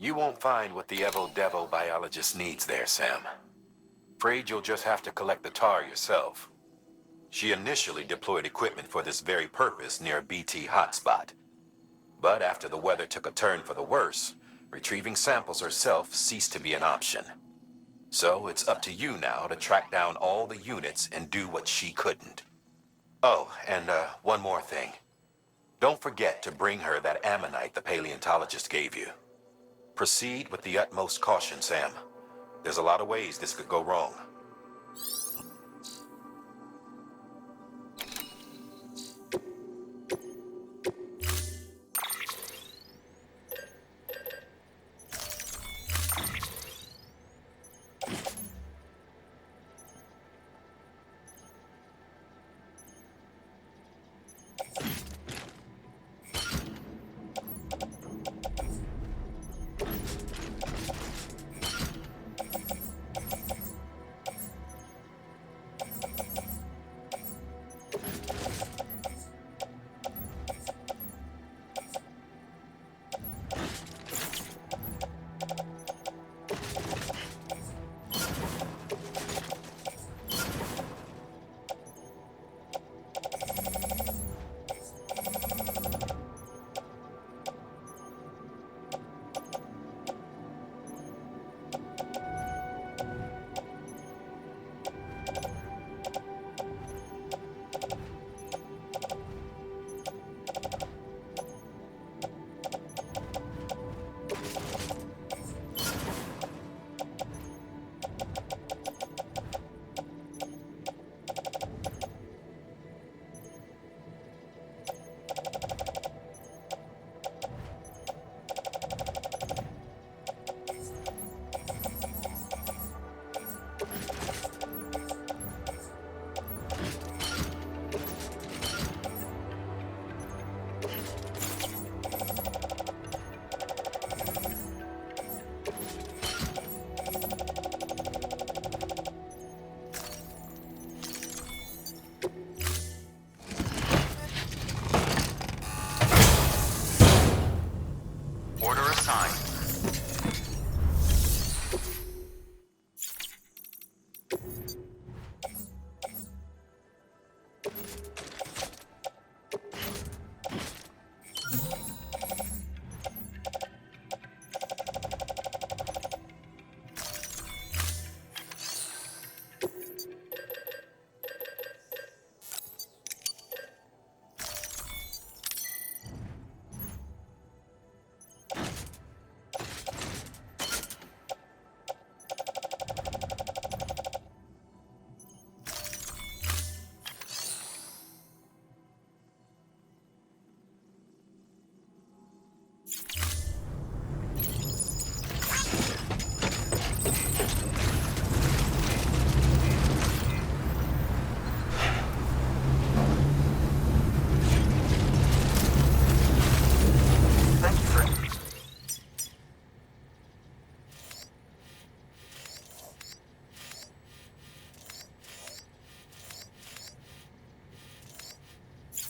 You won't find what the Evo-devo biologist needs there, Sam. Afraid you'll just have to collect the tar yourself. She initially deployed equipment for this very purpose near a BT hotspot. But after the weather took a turn for the worse, retrieving samples herself ceased to be an option. So it's up to you now to track down all the units and do what she couldn't. Oh, and one more thing. Don't forget to bring her that Ammonite the paleontologist gave you. Proceed with the utmost caution, Sam. There's a lot of ways this could go wrong.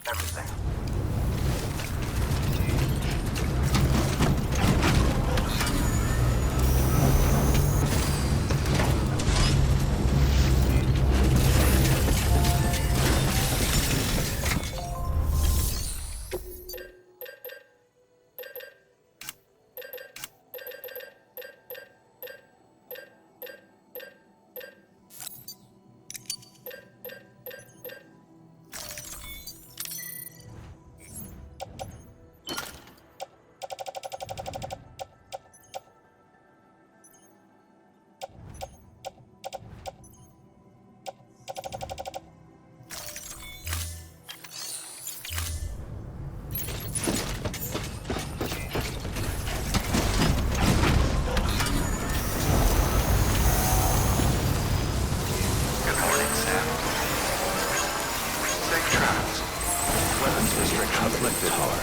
Everything. Conflicted power.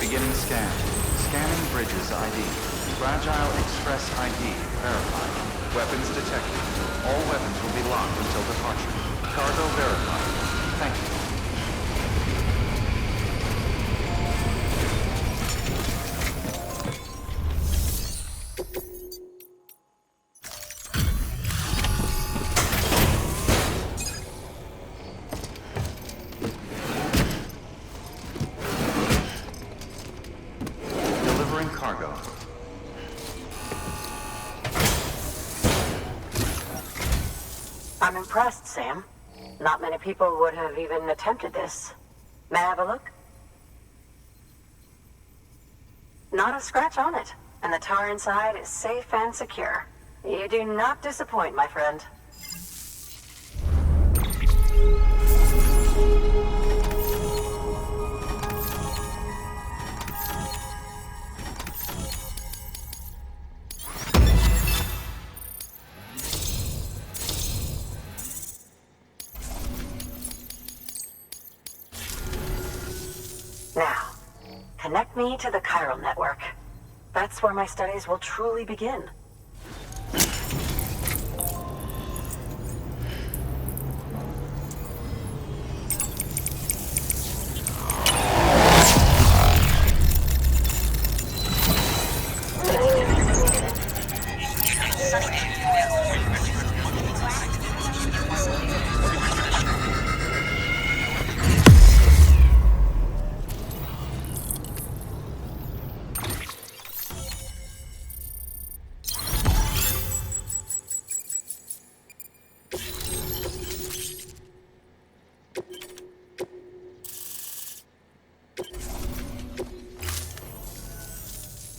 Beginning scan. Scanning bridges ID. Fragile Express ID verified. Weapons detected. All weapons will be locked until departure. Cargo verified. Thank you. Cargo. I'm impressed, Sam. Not many people would have even attempted this. May I have a look? Not a scratch on it, and the tar inside is safe and secure. You do not disappoint, my friend. Now, connect me to the chiral network. That's where my studies will truly begin.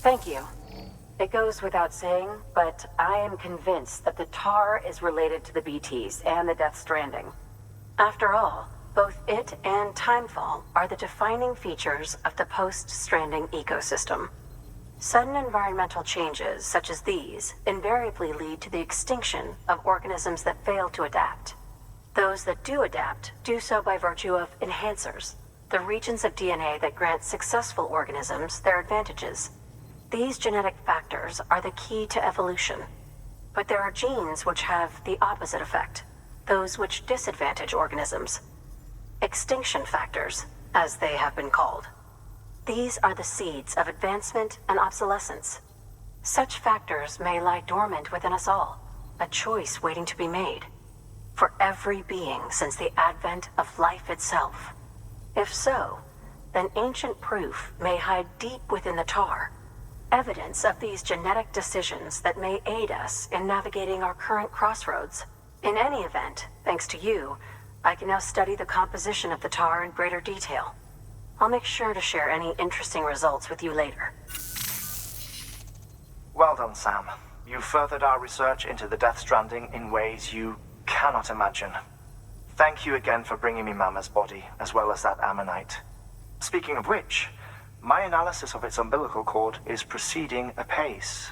Thank you. It goes without saying, but I am convinced that the tar is related to the BTs and the Death Stranding. After all, both it and Timefall are the defining features of the post-Stranding ecosystem. Sudden environmental changes such as these invariably lead to the extinction of organisms that fail to adapt. Those that do adapt do so by virtue of enhancers, the regions of DNA that grant successful organisms their advantages. These genetic factors are the key to evolution. But there are genes which have the opposite effect, those which disadvantage organisms. Extinction factors, as they have been called. These are the seeds of advancement and obsolescence. Such factors may lie dormant within us all, a choice waiting to be made. For every being since the advent of life itself. If so, then ancient proof may hide deep within the tar, evidence of these genetic decisions that may aid us in navigating our current crossroads. In any event, thanks to you, I can now study the composition of the tar in greater detail. I'll make sure to share any interesting results with you later. Well done, Sam. You furthered our research into the Death Stranding in ways you cannot imagine. Thank you again for bringing me Mama's body, as well as that Ammonite. Speaking of which, my analysis of its umbilical cord is proceeding apace.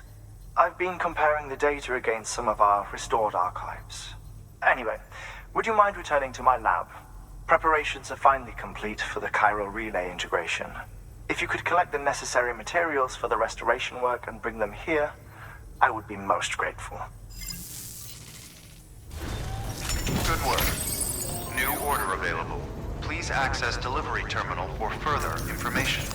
I've been comparing the data against some of our restored archives. Anyway, would you mind returning to my lab? Preparations are finally complete for the chiral relay integration. If you could collect the necessary materials for the restoration work and bring them here, I would be most grateful. Good work. New order available. Please access delivery terminal for further information.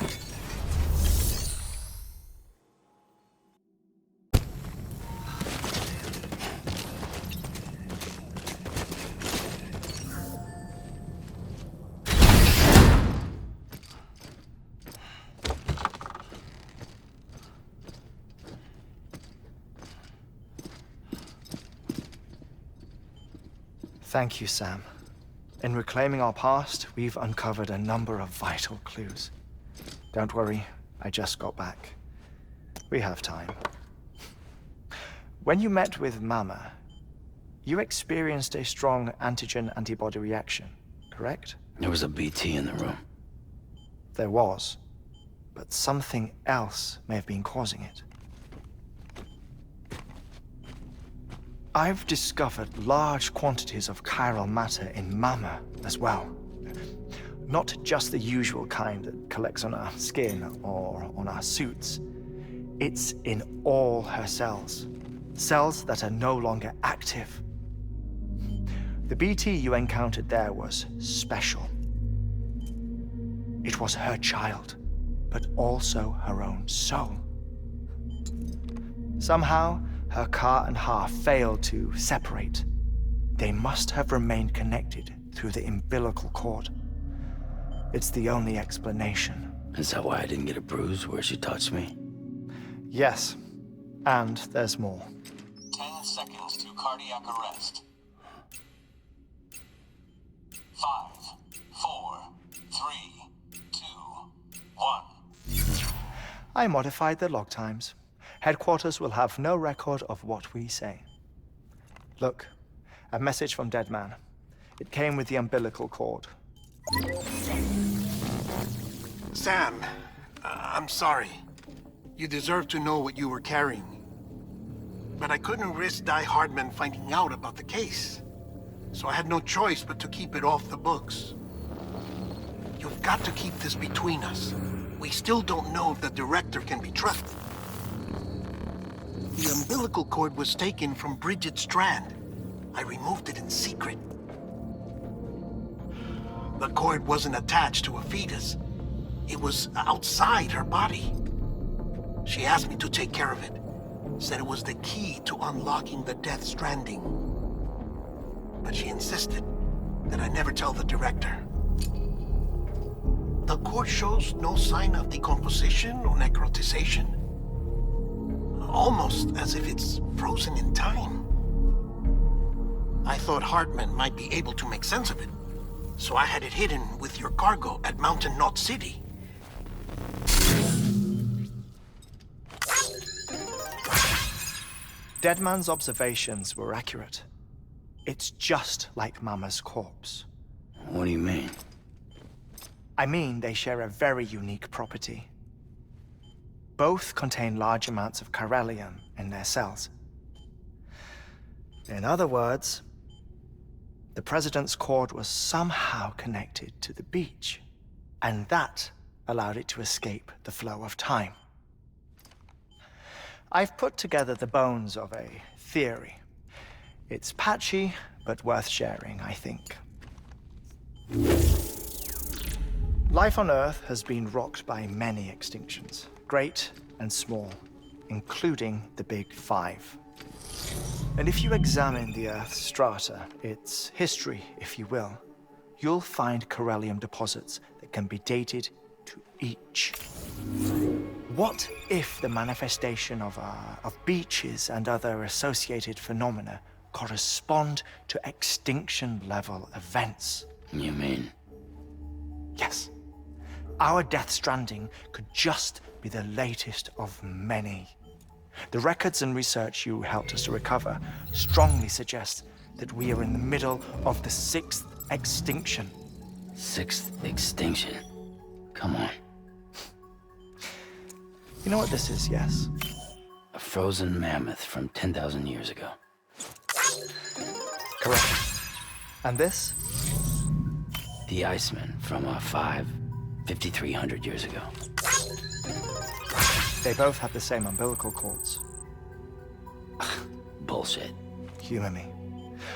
Thank you, Sam. In reclaiming our past, we've uncovered a number of vital clues. Don't worry, I just got back. We have time. When you met with Mama, you experienced a strong antigen-antibody reaction, correct? There was a BT in the room. There was, but something else may have been causing it. I've discovered large quantities of chiral matter in Mama as well. Not just the usual kind that collects on our skin or on our suits. It's in all her cells. Cells that are no longer active. The BT you encountered there was special. It was her child, but also her own soul. Somehow, her car and half failed to separate. They must have remained connected through the umbilical cord. It's the only explanation. Is that why I didn't get a bruise where she touched me? Yes, and there's more. 10 seconds to cardiac arrest. 5, 4, 3, 2, 1. I modified the log times. Headquarters will have no record of what we say. Look, a message from Dead Man. It came with the umbilical cord. Sam, I'm sorry. You deserve to know what you were carrying. But I couldn't risk Heartman finding out about the case. So I had no choice but to keep it off the books. You've got to keep this between us. We still don't know if the director can be trusted. The umbilical cord was taken from Bridget Strand. I removed it in secret. The cord wasn't attached to a fetus. It was outside her body. She asked me to take care of it. Said it was the key to unlocking the Death Stranding. But she insisted that I never tell the director. The cord shows no sign of decomposition or necrotization. Almost as if it's frozen in time. I thought Heartman might be able to make sense of it, so I had it hidden with your cargo at Mountain Knot City. Deadman's observations were accurate. It's just like Mama's corpse. What do you mean? I mean, they share a very unique property. Both contain large amounts of chiralium in their cells. In other words, the President's cord was somehow connected to the beach, and that allowed it to escape the flow of time. I've put together the bones of a theory. It's patchy, but worth sharing, I think. Life on Earth has been rocked by many extinctions, great and small, including the Big Five. And if you examine the Earth's strata, its history, if you will, you'll find chiralium deposits that can be dated to each. What if the manifestation of beaches and other associated phenomena correspond to extinction-level events? You mean? Yes. Our Death Stranding could just be the latest of many. The records and research you helped us to recover strongly suggest that we are in the middle of the 6th extinction. 6th extinction? Come on. You know what this is, yes? A frozen mammoth from 10,000 years ago. Correct. And this? The Iceman from 5,300 years ago. They both have the same umbilical cords. Bullshit. Humor me.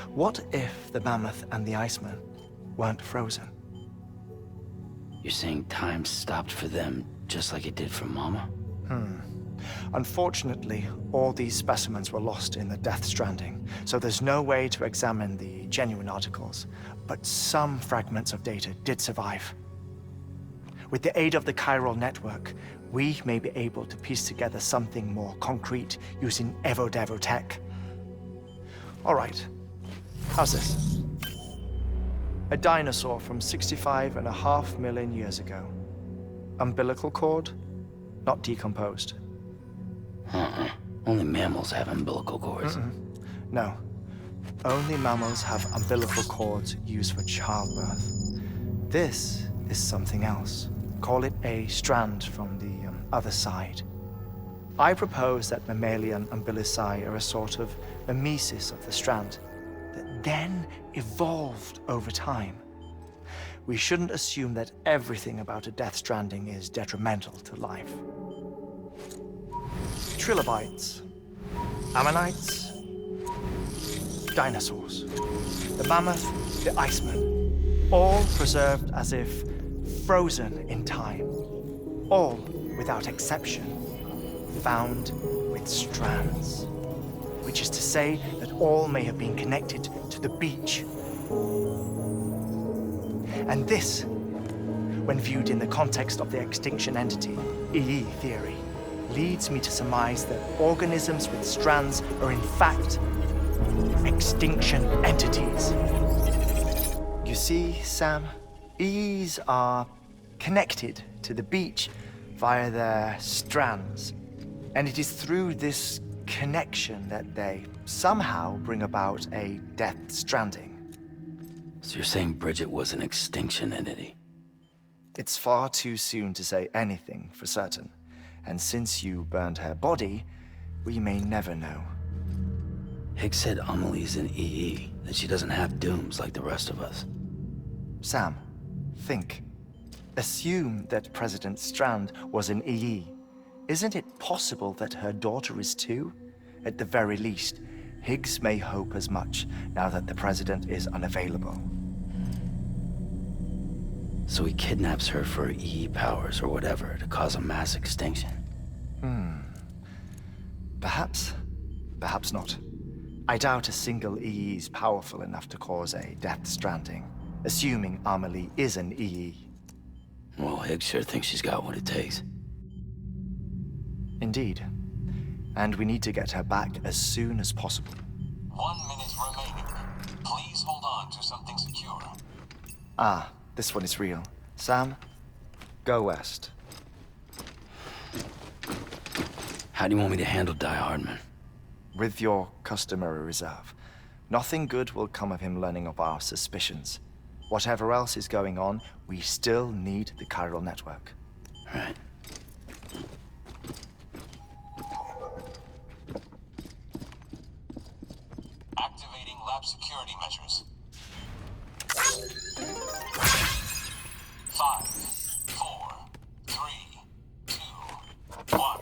What if the mammoth and the Iceman weren't frozen? You're saying time stopped for them just like it did for Mama? Unfortunately, all these specimens were lost in the Death Stranding, so there's no way to examine the genuine articles, but some fragments of data did survive. With the aid of the chiral network, we may be able to piece together something more concrete using Evo-devo tech. All right, how's this? A dinosaur from 65.5 million years ago. Umbilical cord, not decomposed. Only mammals have umbilical cords. No, only mammals have umbilical cords used for childbirth. This is something else. Call it a strand from the other side. I propose that mammalian umbilici are a sort of mimesis of the strand that then evolved over time. We shouldn't assume that everything about a Death Stranding is detrimental to life. Trilobites, ammonites, dinosaurs, the mammoth, the Iceman, all preserved as if frozen in time, all, without exception, found with strands, which is to say that all may have been connected to the beach. And this, when viewed in the context of the extinction entity, EE theory, leads me to surmise that organisms with strands are in fact extinction entities. You see, Sam, EEs are connected to the beach via their strands. And it is through this connection that they somehow bring about a Death Stranding. So you're saying Bridget was an extinction entity? It's far too soon to say anything for certain. And since you burned her body, we may never know. Higgs said Amelie's an EE, that she doesn't have dooms like the rest of us. Sam, think. Assume that President Strand was an EE. Isn't it possible that her daughter is too? At the very least, Higgs may hope as much now that the President is unavailable. So he kidnaps her for EE powers or whatever to cause a mass extinction. Perhaps. Perhaps not. I doubt a single EE is powerful enough to cause a Death Stranding, assuming Amelie is an EE. Well, Higgs sure thinks she's got what it takes. Indeed. And we need to get her back as soon as possible. 1 minute remaining. Please hold on to something secure. Ah, this one is real. Sam, go west. How do you want me to handle Heartman? with your customary reserve. Nothing good will come of him learning of our suspicions. Whatever else is going on, we still need the chiral network. All right. Activating lab security measures. 5, 4, 3, 2, 1.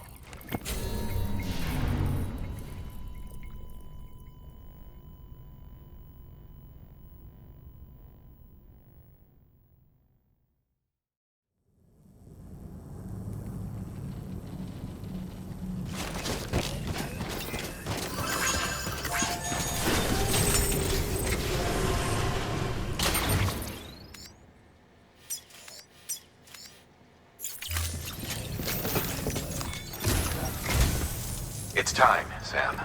It's time, Sam.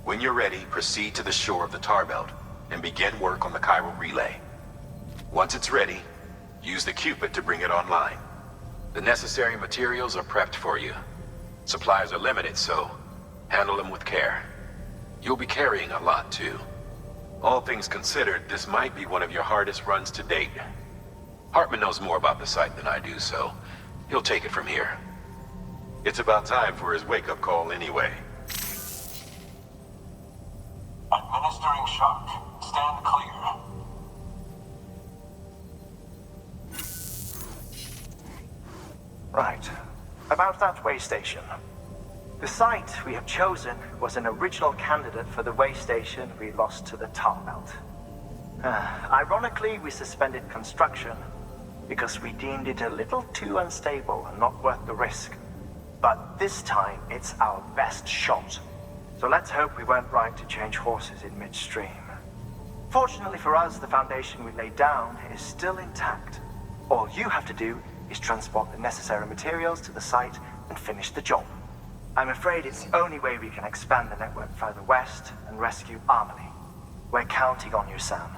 When you're ready, proceed to the shore of the tar belt and begin work on the chiral relay. Once it's ready, use the Cupid to bring it online. The necessary materials are prepped for you. Supplies are limited, so handle them with care. You'll be carrying a lot, too. All things considered, this might be one of your hardest runs to date. Heartman knows more about the site than I do, so he'll take it from here. It's about time for his wake-up call anyway. Administering shock. Stand clear. Right. About that way station. The site we have chosen was an original candidate for the way station we lost to the tar belt. Ironically, we suspended construction because we deemed it a little too unstable and not worth the risk. But this time, it's our best shot. So let's hope we weren't right to change horses in midstream. Fortunately for us, the foundation we laid down is still intact. All you have to do is transport the necessary materials to the site and finish the job. I'm afraid it's the only way we can expand the network further west and rescue Harmony. We're counting on you, Sam.